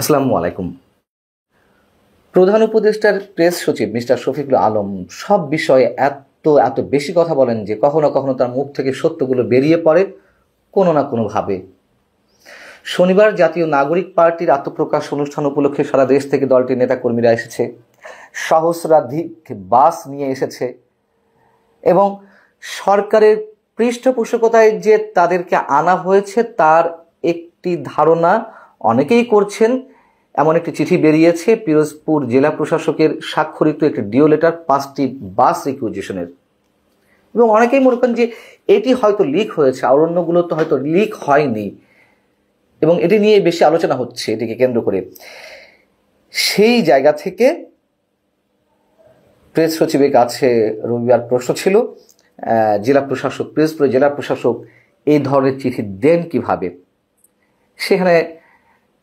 আসসালামু আলাইকুম। প্রধান উপদেষ্টার প্রেস সচিব মিস্টার শফিকুল আলম সব বিষয়ে এত এত বেশি কথা বলেন যে কখনো কখনো তার মুখ থেকে সত্যগুলো বেরিয়ে পড়ে কোনো না কোনোভাবে। শনিবার জাতীয় নাগরিক পার্টির আত্মপ্রকাশ অনুষ্ঠান উপলক্ষে সারা দেশ থেকে দলটির নেতাকর্মীরা এসেছে, সহস্রাধিক বাস নিয়ে এসেছে এবং সরকারের পৃষ্ঠপোষকতায় যে তাদেরকে আনা হয়েছে তার একটি ধারণা অনেকেই করছেন। এমন একটি চিঠি বেরিয়েছে পিরোজপুর জেলা প্রশাসকের স্বাক্ষরিত একটি ডিও লেটার 5টি বাস রিকুইজিশনের, এবং অনেকেই মনে করেন যে এটি হয়তো লিক হয়েছে আর অন্যগুলো তো হয়তো লিক হয়নি, এবং এটি নিয়ে বেশি আলোচনা হচ্ছে এটিকে কেন্দ্র করে। সেই জায়গা থেকে প্রেস সচিবের কাছে রবিবার প্রশ্ন ছিল, জেলা প্রশাসক, পিরোজপুরের জেলা প্রশাসক এই ধরনের চিঠি দেন কিভাবে। সেখানে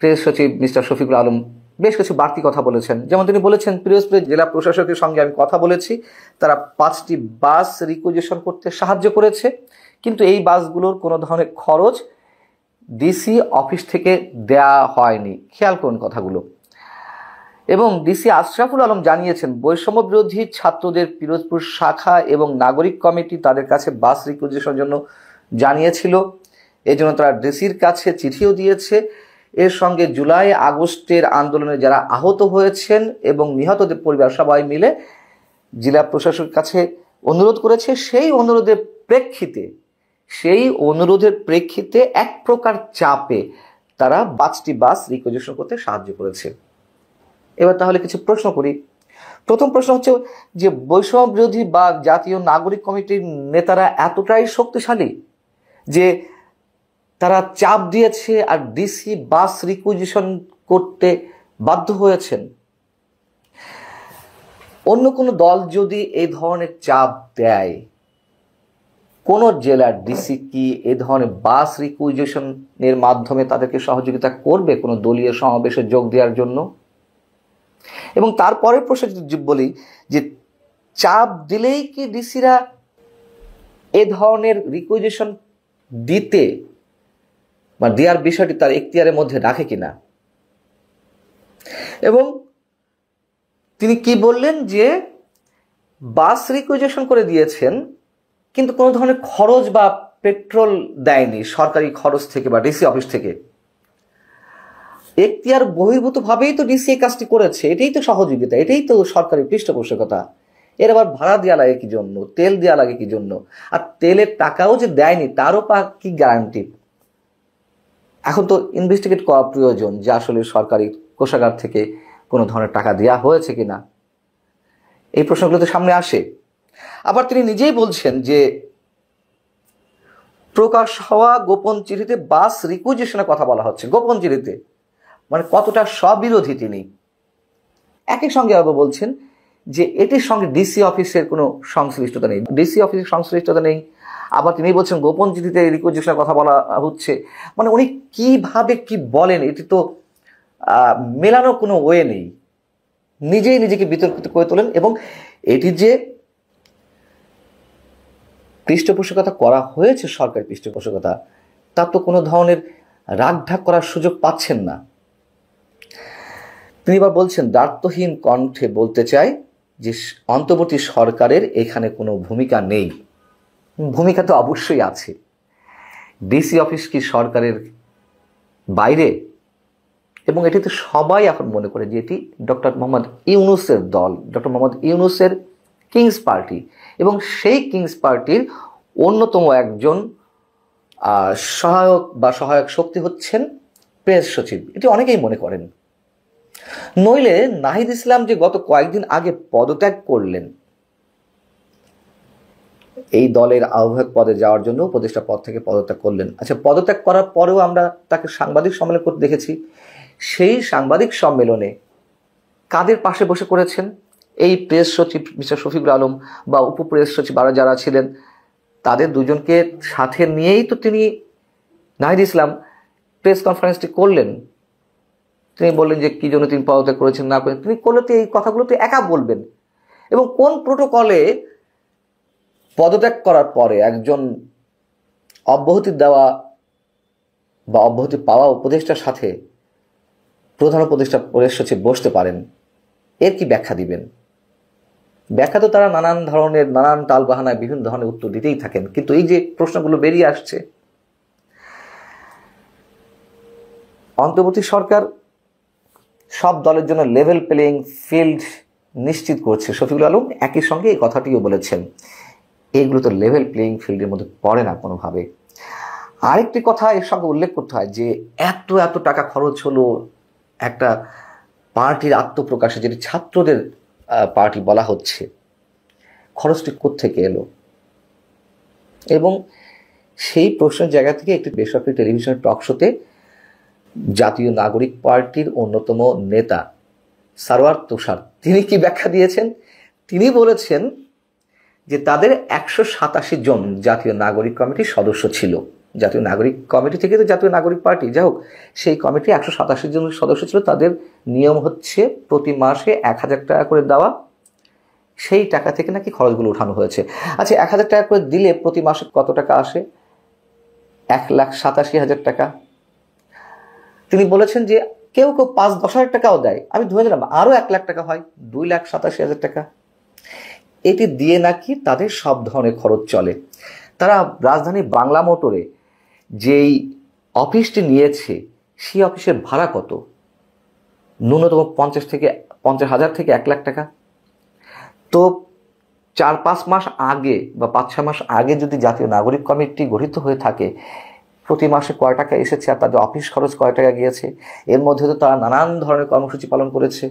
প্রেস সচিব মিস্টার শফিকুল আলম বেশ কিছু বাড়তি কথা বলেছেন। যেমন তিনি বলেছেন, পিরোজপুরের জেলা প্রশাসকের সঙ্গে আমি কথা বলেছি, তারা 5টি বাস রিকুইজিশন করতে সাহায্য করেছে, কিন্তু এই বাসগুলোর কোনো ধরনের খরচ ডিসি অফিস থেকে দেয়া হয়নি। খেয়াল করুন কথাগুলো। এবং ডিসি আশরাফুল আলম জানিয়েছেন, বৈষম্য বিরোধী ছাত্রদের পিরোজপুর শাখা এবং নাগরিক কমিটি তাদের কাছে বাস রিকুইজিশনের জন্য জানিয়েছিল, এজন্য তারা ডিসির কাছে চিঠিও দিয়েছে। এর সঙ্গে জুলাই আগস্টের আন্দোলনে যারা আহত হয়েছেন এবং নিহতদের পরিবার সবাই মিলে জেলা প্রশাসকের কাছে অনুরোধ করেছে। সেই অনুরোধের প্রেক্ষিতে এক প্রকার চাপে তারা 5টি বাস রিকুইজিশন করতে সাহায্য করেছে। এবার তাহলে কিছু প্রশ্ন করি। প্রথম প্রশ্ন হচ্ছে যে বৈষম্য বিরোধী বা জাতীয় নাগরিক কমিটির নেতারা এতটাই শক্তিশালী যে তারা চাপ দিয়েছে আর ডিসি বাস রিকুইজিশন করতে বাধ্য হয়েছেন। অন্য কোনো দল যদি এই ধরনের চাপ দেয়, কোন জেলার ডিসি কি এই ধরনের বাস রিকুইজিশনের মাধ্যমে তাদেরকে সহযোগিতা করবে কোনো দলীয় সমাবেশে যোগ দেওয়ার জন্য? এবং তারপরে প্রশ্ন বলি যে চাপ দিলেই কি ডিসিরা এ ধরনের রিকুইজিশন দিতে বা দেওয়ার বিষয়টি তার এখতিয়ারের মধ্যে রাখে কিনা? এবং তিনি কি বললেন যে বাস রিকুইজিশন করে দিয়েছেন কিন্তু কোনো ধরনের খরচ বা পেট্রোল দেয়নি সরকারি খরচ থেকে বা ডিসি অফিস থেকে। এখতিয়ার বহির্ভূতভাবেই তো ডিসি এই কাজটি করেছে, এটাই তো সহযোগিতা, এটাই তো সরকারি পৃষ্ঠপোষকতা। এর আবার ভাড়া দেওয়া লাগে কি জন্য, তেল দেওয়া লাগে কি জন্য? আর তেলের টাকাও যে দেয়নি তারও কি গ্যারান্টি? এখন তো ইনভেস্টিগেট করা প্রয়োজন যে আসলে সরকারি কোষাগার থেকে কোনো ধরনের টাকা দেওয়া হয়েছে কিনা। এই প্রশ্নগুলো তো সামনে আসে। আবার তিনি নিজেই বলছেন যে প্রকাশ হওয়া গোপন চিঠিতে বাস রিকুইজিশনের কথা বলা হচ্ছে। গোপন চিঠিতে মানে কতটা স্ববিরোধী তিনি। একই সঙ্গে আবার বলছেন যে এটির সঙ্গে ডিসি অফিসের কোনো সংশ্লিষ্টতা নেই, ডিসি অফিসের সংশ্লিষ্টতা নেই। আবার তিনি বলছেন গোপন চিঠিতে রিকুইজিশনের কথা বলা হচ্ছে। মানে উনি কিভাবে কি বলেন এটি তো মেলানোর কোনো ওয়ে নেই। নিজেই নিজেকে বিতর্কিত করে তোলেন। এবং এটি যে পৃষ্ঠপোষকতা করা হয়েছে, সরকারি পৃষ্ঠপোষকতা, তার তো কোনো ধরনের রাগঢাক করার সুযোগ পাচ্ছেন না। তিনি এবার বলছেন, দ্বার্থহীন কণ্ঠে বলতে চাই যে অন্তর্বর্তী সরকারের এখানে কোনো ভূমিকা নেই। ভূমিকা তো অবশ্যই আছে। ডিসি অফিস কি সরকারের বাইরে? এবং এটি তো সবাই এখন মনে করে যে এটি ডক্টর মোহাম্মদ ইউনূসের দল, ডক্টর মোহাম্মদ ইউনূসের কিংস পার্টি, এবং সেই কিংস পার্টির অন্যতম একজন সহায়ক শক্তি হচ্ছেন প্রেস সচিব। এটি অনেকেই মনে করেন। নইলে নাহিদ ইসলাম যে গত কয়েকদিন আগে পদত্যাগ করলেন, এই দলের আহ্বায়ক পদে যাওয়ার জন্য উপদেষ্টা পদ থেকে পদত্যাগ করলেন। আচ্ছা, পদত্যাগ করার পরেও আমরা তাকে সাংবাদিক সম্মেলন করতে দেখেছি। সেই সাংবাদিক সম্মেলনে কাদের পাশে বসে করেছেন? এই প্রেস সচিব মিস্টার শফিকুল আলম বা উপপ্রেস সচিব আরো যারা ছিলেন তাদের দুজনকে সাথে নিয়েই তো তিনি, নাহিদ ইসলাম, প্রেস কনফারেন্সটি করলেন। তিনি বললেন যে কি জন্য তিনি পদত্যাগ করেছেন না করেন, তিনি করলে তো এই কথাগুলো তো একা বলবেন। এবং কোন প্রোটোকলে পদত্যাগ করার পরে একজন অব্যাহতি দেওয়া বা অব্যাহতি পাওয়া উপদেষ্টার সাথে প্রধান উপদেষ্টা প্রেস সচিব বসতে পারেন, এর কি ব্যাখ্যা দিবেন? ব্যাখ্যা তো তারা নানান টালবাহানায় বিভিন্ন ধরনের উত্তর দিতেই থাকেন, কিন্তু এই যে প্রশ্নগুলো বেরিয়ে আসছে, অন্তর্বর্তী সরকার সব দলের জন্য লেভেল প্লেইং ফিল্ড নিশ্চিত করছে। শফিকুল আলম একই সঙ্গে এই কথাটিও বলেছেন, এগুলো তো লেভেল প্লেইং ফিল্ডের মধ্যে পড়ে না কোনোভাবে। আরেকটি কথা এর সঙ্গে উল্লেখ করতে হয় যে এত এত টাকা খরচ হলো একটা পার্টির আত্মপ্রকাশে, যেটি ছাত্রদের পার্টি বলা হচ্ছে, খরচটি কোত্থেকে এলো? এবং সেই প্রশ্নের জায়গা থেকে একটি বেসরকারি টেলিভিশনের টক শোতে জাতীয় নাগরিক পার্টির অন্যতম নেতা সারওয়ার তুষার তিনি কি ব্যাখ্যা দিয়েছেন? তিনি বলেছেন যে তাদের 187 জন জাতীয় নাগরিক কমিটির সদস্য ছিল। জাতীয় নাগরিক কমিটি থেকে তো জাতীয় নাগরিক পার্টি, যাই হোক, সেই কমিটি 187 জন সদস্য ছিল। তাদের নিয়ম হচ্ছে প্রতি মাসে 1000 টাকা করে দেওয়া, সেই টাকা থেকে নাকি খরচগুলো উঠানো হয়েছে। আচ্ছা, 1000 টাকা করে দিলে প্রতি মাসে কত টাকা আসে? 1,87,000 টাকা। তিনি বলেছেন যে কেউ কেউ 5-10 হাজার টাকাও দেয়, আমি ধরে নিলাম আরো 1 লাখ টাকা হয়, 2,87,000 টাকা। এটি দিয়ে নাকি তাদের সব ধরনের খরচ চলে। তারা রাজধানী বাংলা মোটরে যেই অফিসটি নিয়েছে, সেই অফিসের ভাড়া কত? ন্যূনতম 50,000 থেকে 1 লাখ টাকা। তো 4-5 মাস আগে বা 5-6 মাস আগে যদি জাতীয় নাগরিক কমিটি গঠিত হয়ে থাকে, প্রতি মাসে কয় টাকা এসেছে আর তাদের অফিস খরচ কয় টাকা গিয়েছে, এর মধ্যে তো তারা নানান ধরনের কর্মসূচি পালন করেছে,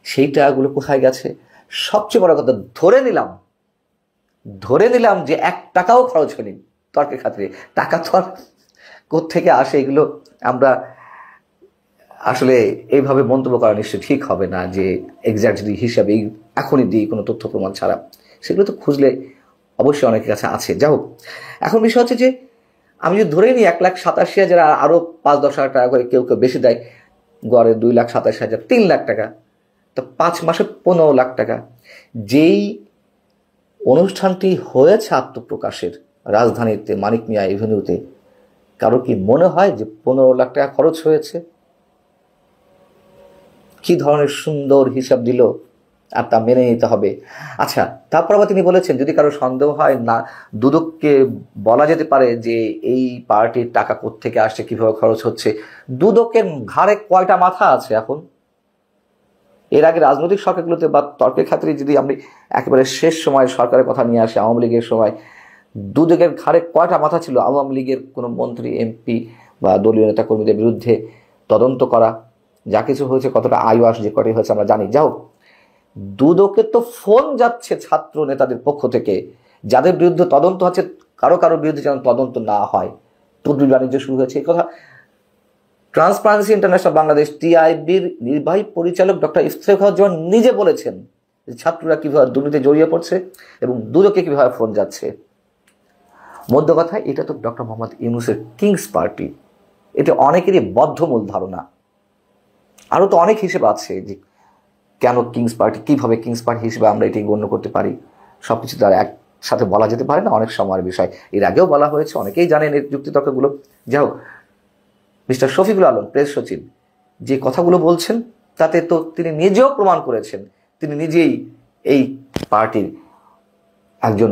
সেই টাকাগুলো কোথায় গেছে? সবচেয়ে বড় কথা, ধরে নিলাম যে 1 টাকাও খরচ হয়নি তর্কের খাতিরে, টাকা তো আর কোত্থেকে আসে, এগুলো আমরা আসলে এইভাবে মন্তব্য করা নিশ্চয়ই ঠিক হবে না যে এক্স্যাক্টলি হিসাবে এখনই দিই কোনো তথ্য প্রমাণ ছাড়া। সেগুলো তো খুঁজলে অবশ্যই অনেকের কাছে আছে। যাই হোক, এখন বিষয় হচ্ছে যে আমি যদি ধরে নিই 1,87,000, আরও 5-10 হাজার টাকা করে কেউ কেউ বেশি দেয়, গড়ে 2,87,000, 3 লাখ টাকা, তো 5 মাসে 15 লাখ টাকা। যেই অনুষ্ঠানটি হয়েছে আত্মপ্রকাশের রাজধানীতে মানিক মিয়া এভিনিউতে, কারো কি মনে হয় যে 15 লাখ টাকা খরচ হয়েছে? কি ধরনের সুন্দর হিসাব দিল, আর তা মেনে নিতে হবে। আচ্ছা, তারপর আবার তিনি বলেছেন যদি কারো সন্দেহ হয় না, দুদককে বলা যেতে পারে যে এই পার্টির টাকা কোত্থেকে আসছে, কিভাবে খরচ হচ্ছে। দুদকের ঘাড়ে কয়টা মাথা আছে এখন? এর আগে রাজনৈতিক সরকারগুলোতে বা তর্কের খাতিরে যদি আমি একেবারে শেষ সময় সরকারের কথা নিয়ে আসি, আওয়ামী লীগের সময় দুদকের ঘাড়ে কয়টা মাথা ছিল? আওয়ামী লীগের কোনো মন্ত্রী, এমপি বা দলীয় নেতা কর্মীদের বিরুদ্ধে তদন্ত করা, যা কিছু হয়েছে, কতটা আইওয়াস যে কটি হয়েছে আমরা জানি। যাও, দুদকে তো ফোন যাচ্ছে ছাত্র নেতাদের পক্ষ থেকে, যাদের বিরুদ্ধে তদন্ত হচ্ছে, কারো বিরুদ্ধে যেন তদন্ত না হয়, তদবির বাণিজ্য শুরু হয়েছে। এই কথা ট্রান্সপারেন্সি ইন্টারন্যাশনাল বাংলাদেশ টিআইবির নির্বাহী পরিচালক ডক্টর ইফতেখারুজ্জামান নিজে বলেছেন যে ছাত্ররা কিভাবে দুর্নীতিতে জড়িয়ে পড়ছে এবং দুদকে কিভাবে ফোন যাচ্ছে। মধ্য কথা, এটা তো ডক্টর মোহাম্মদ ইউনূসের কিংস পার্টি, এটা অনেকেরই বদ্ধমূল ধারণা। আরও তো অনেক হিসেব আছে যে কেন কিংস পার্টি, কীভাবে কিংস পার্টি হিসেবে আমরা এটি গণ্য করতে পারি। সব কিছু তার একসাথে বলা যেতে পারে না, অনেক সময়ের বিষয়। এর আগেও বলা হয়েছে, অনেকেই জানেন এর যুক্তিতর্কগুলো। যাই হোক, মিস্টার শফিকুল আলম প্রেস সচিব যে কথাগুলো বলছেন, তাতে তো তিনি নিজেও প্রমাণ করেছেন তিনি নিজেই এই পার্টির একজন